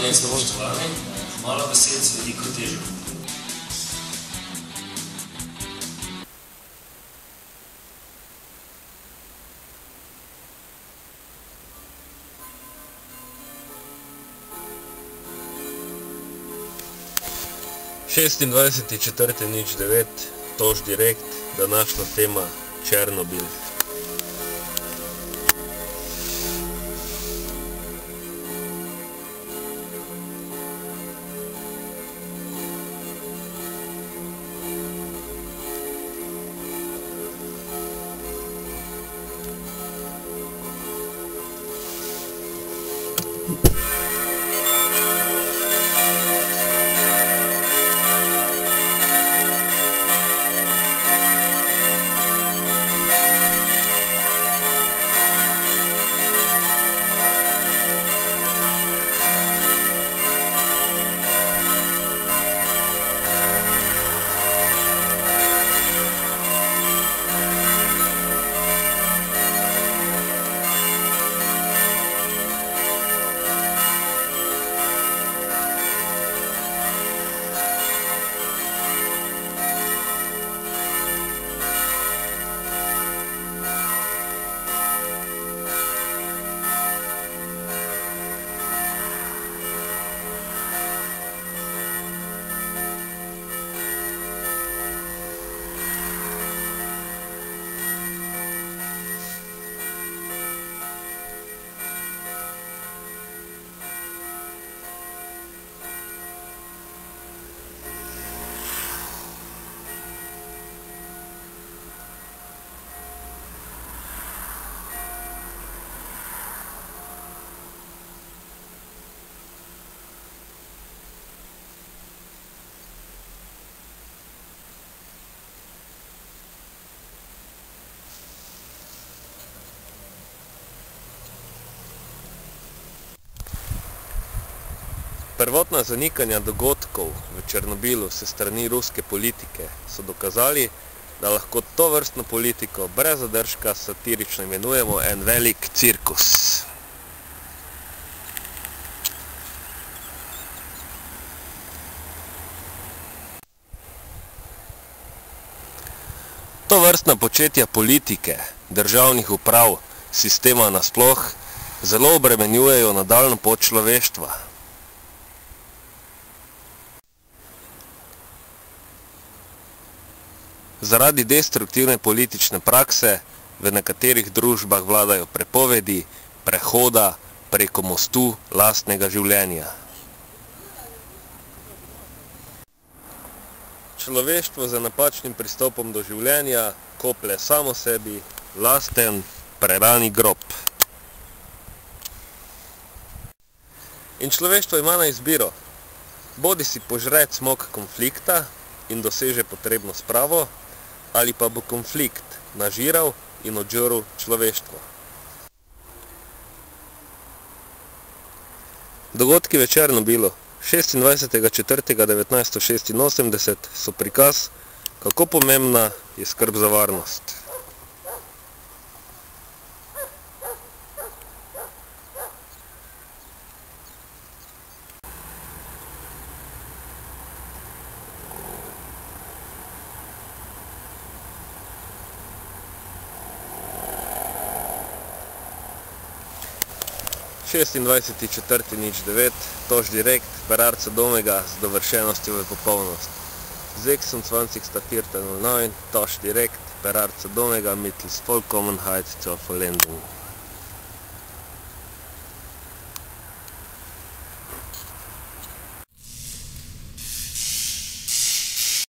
in spoštovani, malo besed z veliko težo. Šestindvajseti 4.09, Tož direkt, današnja tema Černobil. Prvotna zanikanja dogodkov v Černobilu se strani ruske politike so dokazali, da lahko to vrstno politiko brez zadržka satirično imenujemo en velik cirkus. To vrstna početja politike, državnih uprav, sistema nasploh, zelo obremenjujejo nadaljnjo pot človeštva. Zaradi destruktivne politične prakse v nekaterih družbah vladajo prepovedi, prehoda preko mostu lastnega življenja. Človeštvo za napačnim pristopom do življenja koplje samo sebi lasten prerani grob. In človeštvo ima na izbiro, bodi si požre cmok konflikta in doseže potrebno spravo, ali pa bo konflikt nažiral in odžrl človeštvo. Dogodki v Černobilu 26.4.1986 so prikaz, kako pomembna je skrb za varnost. Šestindvajseti 4.09, Tož direkt, Perarca Domega z dovršenostjo v popolnost. 26.04.09, Tož direkt, Perarca Domega mittels Vollkommenheit zur Vollendung.